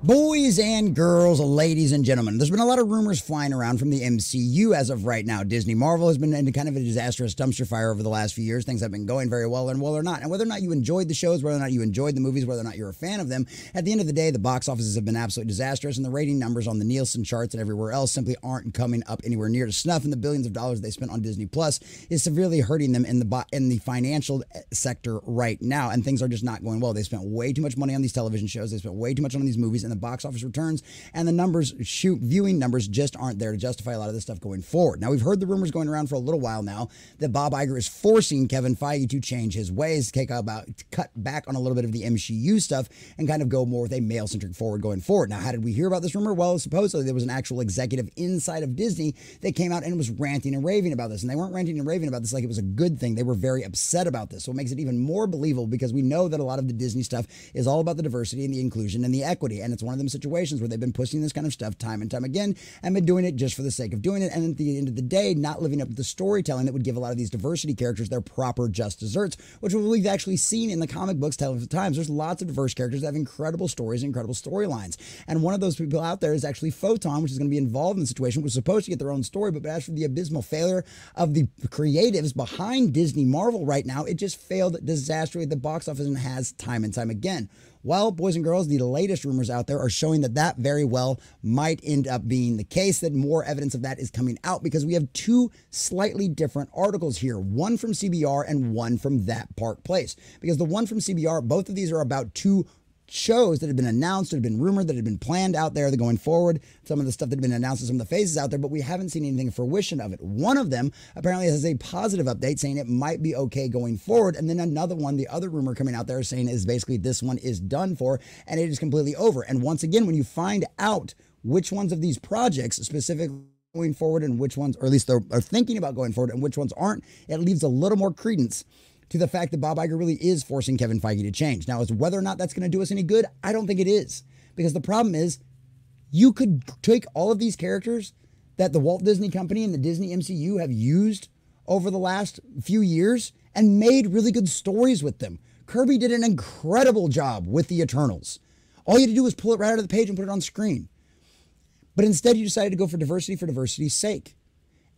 Boys and girls, ladies and gentlemen, there's been a lot of rumors flying around from the MCU as of right now. Disney Marvel has been in kind of a disastrous dumpster fire over the last few years. Things have been going very well and well or not. And whether or not you enjoyed the shows, whether or not you enjoyed the movies, whether or not you're a fan of them, at the end of the day, the box offices have been absolutely disastrous, and the rating numbers on the Nielsen charts and everywhere else simply aren't coming up anywhere near to snuff. And the billions of dollars they spent on Disney Plus is severely hurting them in the financial sector right now. And things are just not going well. They spent way too much money on these television shows. They spent way too much on these movies, and the box office returns and the numbers, viewing numbers just aren't there to justify a lot of this stuff going forward. Now, we've heard the rumors going around for a little while now that Bob Iger is forcing Kevin Feige to change his ways, cut back on a little bit of the MCU stuff and kind of go more with a male-centric forward going forward. Now, how did we hear about this rumor? Well, supposedly there was an actual executive inside of Disney that came out and was ranting and raving about this. And they weren't ranting and raving about this like it was a good thing. They were very upset about this. So it makes it even more believable because we know that a lot of the Disney stuff is all about the diversity and the inclusion and the equity. And it's one of them situations where they've been pushing this kind of stuff time and time again and been doing it just for the sake of doing it. And at the end of the day, not living up to the storytelling that would give a lot of these diversity characters their proper just desserts, which we've actually seen in the comic books times. There's lots of diverse characters that have incredible stories and incredible storylines. And one of those people out there is actually Photon, which is going to be involved in the situation, was supposed to get their own story, but as for the abysmal failure of the creatives behind Disney Marvel right now, it just failed disastrously at the box office and has time and time again. Well, boys and girls, the latest rumors out there are showing that very well might end up being the case, that more evidence of that is coming out because we have two slightly different articles here, one from CBR and one from That Park Place. Because the one from CBR, both of these are about two shows that have been announced, that have been rumored, that have been planned out there, that going forward, some of the stuff that have been announced and some of the phases out there, but we haven't seen anything fruition of it. One of them apparently has a positive update saying it might be okay going forward, and then another one, the other rumor coming out there saying is basically this one is done for and it is completely over. And once again, when you find out which ones of these projects specifically going forward and which ones, or at least they're thinking about going forward and which ones aren't, it leaves a little more credence to the fact that Bob Iger really is forcing Kevin Feige to change. Now, as whether or not that's going to do us any good, I don't think it is. Because the problem is, you could take all of these characters that the Walt Disney Company and the Disney MCU have used over the last few years and made really good stories with them. Kirby did an incredible job with the Eternals. All you had to do was pull it right out of the page and put it on screen. But instead, you decided to go for diversity's sake.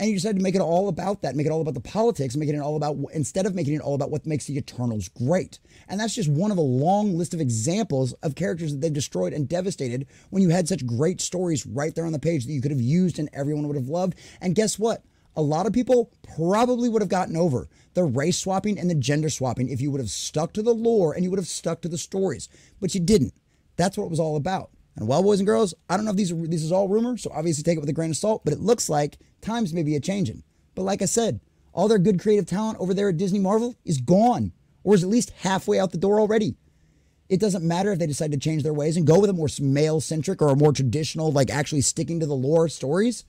And you decided to make it all about that, make it all about the politics, make it all about, instead of making it all about what makes the Eternals great. And that's just one of a long list of examples of characters that they've destroyed and devastated when you had such great stories right there on the page that you could have used and everyone would have loved. And guess what? A lot of people probably would have gotten over the race swapping and the gender swapping if you would have stuck to the lore and you would have stuck to the stories. But you didn't. That's what it was all about. And well, boys and girls, I don't know if this is all rumor, so obviously take it with a grain of salt, but it looks like times may be a-changing. But like I said, all their good creative talent over there at Disney Marvel is gone, or is at least halfway out the door already. It doesn't matter if they decide to change their ways and go with a more male-centric or a more traditional, like actually sticking to the lore stories,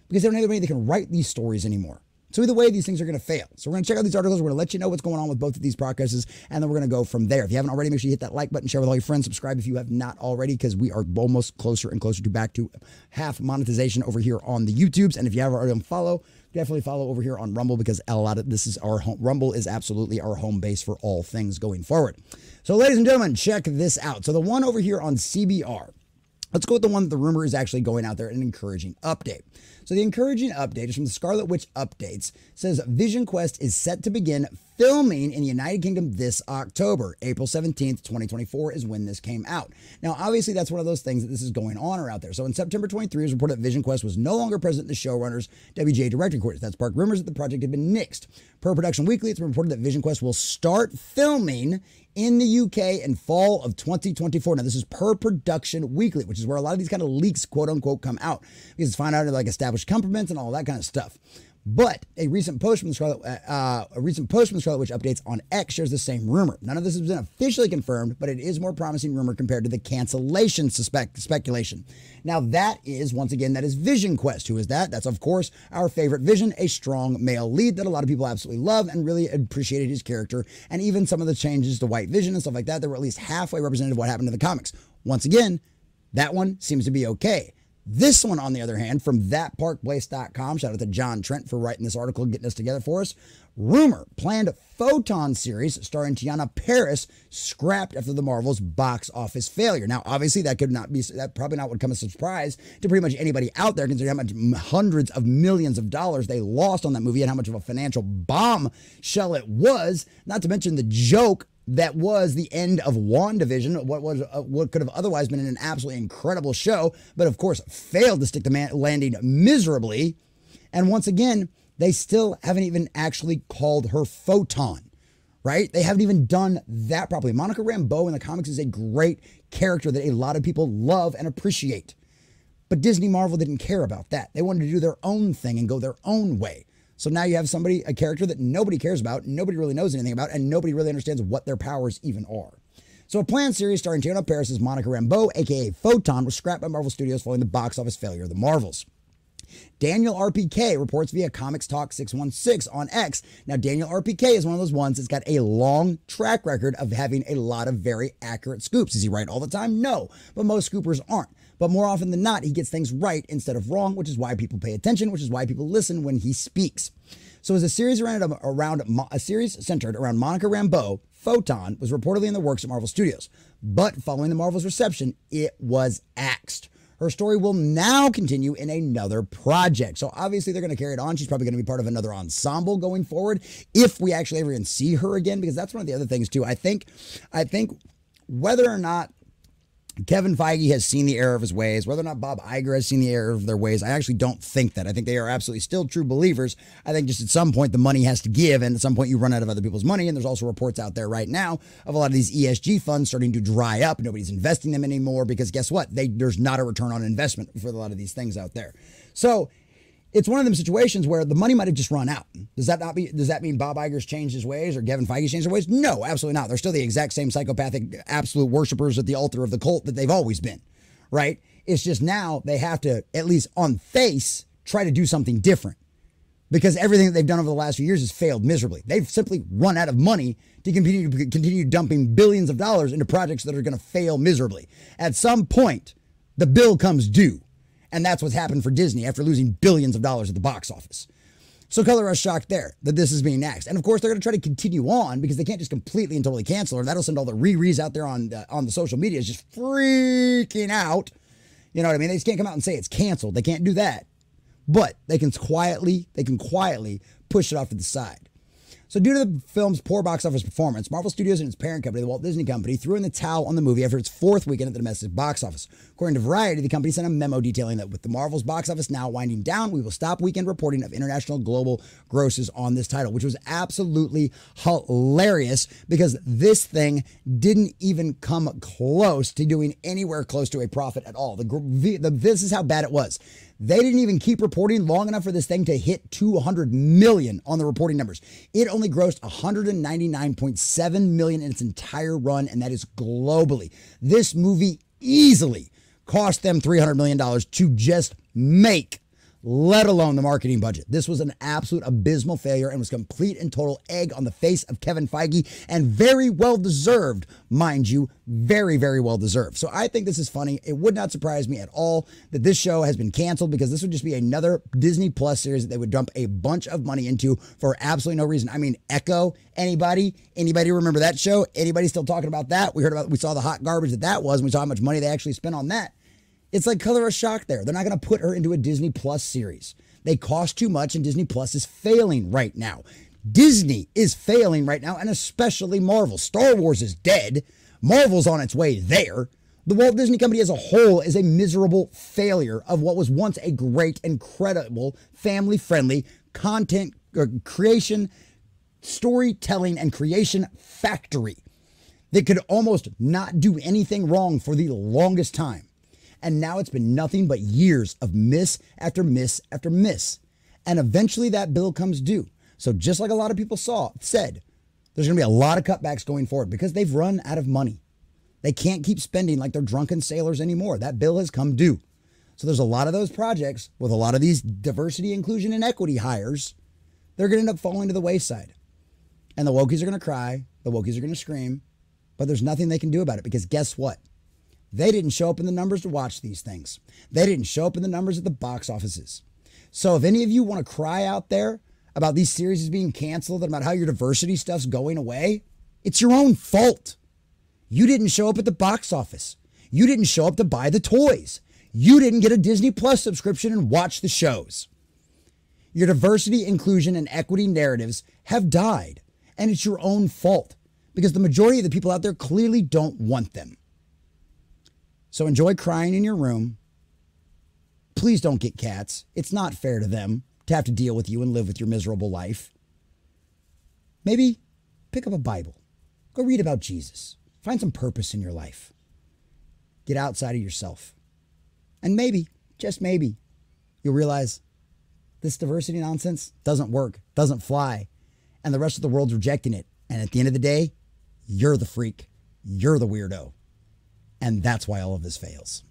because they don't have anybody that can write these stories anymore. So either way, these things are going to fail. So we're going to check out these articles. We're going to let you know what's going on with both of these processes, and then we're going to go from there. If you haven't already, make sure you hit that like button, share with all your friends, subscribe if you have not already, because we are almost closer and closer to back to half monetization over here on the YouTubes. And if you haven't already follow, definitely follow over here on Rumble, because a lot of this is our home. Rumble is absolutely our home base for all things going forward. So ladies and gentlemen, check this out. So the one over here on CBR, let's go with the one that the rumor is actually going out there, an encouraging update. So the encouraging update is from the Scarlet Witch Updates. It says Vision Quest is set to begin filming in the United Kingdom this October. April 17th, 2024 is when this came out. Now, obviously, that's one of those things that this is going on or out there. So in September 23, it was reported that Vision Quest was no longer present in the showrunner's WGA director quarters. That sparked rumors that the project had been nixed. Per Production Weekly, it's been reported that Vision Quest will start filming in the UK in fall of 2024. Now, this is Per Production Weekly, which is where a lot of these kind of leaks, quote unquote, come out, because it's found out like established compliments and all that kind of stuff. But a recent post from the Scarlet Witch Updates on X shares the same rumor. None of this has been officially confirmed, but it is more promising rumor compared to the cancellation speculation. Now that is, once again, that is Vision Quest. Who is that? That's, of course, our favorite Vision, a strong male lead that a lot of people absolutely love and really appreciated his character, and even some of the changes to White Vision and stuff like that, that were at least halfway representative of what happened in the comics. Once again, that one seems to be okay. This one, on the other hand, from thatparkplace.com, shout out to John Trent for writing this article and getting this together for us. Rumor, planned Photon series starring Teyonah Parris scrapped after the Marvel's box office failure. Now, obviously, that probably not would come as a surprise to pretty much anybody out there, considering how much hundreds of millions of dollars they lost on that movie and how much of a financial bombshell it was. Not to mention the joke that was the end of WandaVision, what could have otherwise been an absolutely incredible show, but of course failed to stick the landing miserably. And once again, they still haven't even actually called her Photon, right? They haven't even done that properly. Monica Rambeau in the comics is a great character that a lot of people love and appreciate. But Disney Marvel didn't care about that. They wanted to do their own thing and go their own way. So now you have a character that nobody cares about, nobody really knows anything about, and nobody really understands what their powers even are. So a planned series starring Teyonah Parris as Monica Rambeau, aka Photon, was scrapped by Marvel Studios following the box office failure of the Marvels. Daniel RPK reports via Comics Talk 616 on X. Now, Daniel RPK is one of those ones that's got a long track record of having a lot of very accurate scoops. Is he right all the time? No, but most scoopers aren't. But more often than not, he gets things right instead of wrong, which is why people pay attention, which is why people listen when he speaks. So as a series centered around Monica Rambeau, Photon was reportedly in the works at Marvel Studios. But following the Marvel's reception, it was axed. Her story will now continue in another project. So obviously they're going to carry it on. She's probably going to be part of another ensemble going forward if we actually ever even see her again, because that's one of the other things too. I think whether or not Kevin Feige has seen the error of his ways, whether or not Bob Iger has seen the error of their ways, I actually don't think that. I think they are absolutely still true believers. I think just at some point the money has to give, and at some point you run out of other people's money. And there's also reports out there right now of a lot of these ESG funds starting to dry up. Nobody's investing them anymore because guess what? There's not a return on investment for a lot of these things out there. So it's one of them situations where the money might have just run out. Does that mean Bob Iger's changed his ways or Kevin Feige's changed their ways? No, absolutely not. They're still the exact same psychopathic absolute worshipers at the altar of the cult that they've always been, right? It's just now they have to, at least on face, try to do something different because everything that they've done over the last few years has failed miserably. They've simply run out of money to continue dumping billions of dollars into projects that are going to fail miserably. At some point, the bill comes due. And that's what's happened for Disney after losing billions of dollars at the box office. So color us shocked there that this is being axed. And of course, they're going to try to continue on because they can't just completely and totally cancel her. That'll send all the rereads out there on the social media just freaking out. You know what I mean? They just can't come out and say it's canceled. They can't do that. But they can quietly push it off to the side. So due to the film's poor box office performance, Marvel Studios and its parent company, the Walt Disney Company, threw in the towel on the movie after its fourth weekend at the domestic box office. According to Variety, the company sent a memo detailing that with the Marvel's box office now winding down, we will stop weekend reporting of international global grosses on this title, which was absolutely hilarious because this thing didn't even come close to doing anywhere close to a profit at all. This is how bad it was. They didn't even keep reporting long enough for this thing to hit 200 million on the reporting numbers. It only grossed 199.7 million in its entire run, and that is globally. This movie easily cost them $300 million to just make, let alone the marketing budget. This was an absolute abysmal failure and was complete and total egg on the face of Kevin Feige, and very well deserved, mind you, very, very well deserved. So I think this is funny. It would not surprise me at all that this show has been canceled because this would just be another Disney Plus series that they would dump a bunch of money into for absolutely no reason. I mean, Echo, anybody remember that show? Anybody still talking about that? We saw the hot garbage that was, and we saw how much money they actually spent on that. It's like color of shock there. They're not going to put her into a Disney Plus series. They cost too much, and Disney Plus is failing right now. Disney is failing right now, and especially Marvel. Star Wars is dead. Marvel's on its way there. The Walt Disney Company as a whole is a miserable failure of what was once a great, incredible, family-friendly content creation, storytelling, and creation factory that could almost not do anything wrong for the longest time. And now it's been nothing but years of miss after miss after miss. And eventually that bill comes due. So just like a lot of people said, there's going to be a lot of cutbacks going forward because they've run out of money. They can't keep spending like they're drunken sailors anymore. That bill has come due. So there's a lot of those projects with a lot of these diversity, inclusion, and equity hires. They're going to end up falling to the wayside. And the wokies are going to cry. The wokies are going to scream. But there's nothing they can do about it because guess what? They didn't show up in the numbers to watch these things. They didn't show up in the numbers at the box offices. So if any of you want to cry out there about these series being canceled and about how your diversity stuff's going away, it's your own fault. You didn't show up at the box office. You didn't show up to buy the toys. You didn't get a Disney Plus subscription and watch the shows. Your diversity, inclusion, and equity narratives have died, and it's your own fault because the majority of the people out there clearly don't want them. So enjoy crying in your room. Please don't get cats. It's not fair to them to have to deal with you and live with your miserable life. Maybe pick up a Bible. Go read about Jesus. Find some purpose in your life. Get outside of yourself. And maybe, just maybe, you'll realize this diversity nonsense doesn't work, doesn't fly, and the rest of the world's rejecting it. And at the end of the day, you're the freak. You're the weirdo. And that's why all of this fails.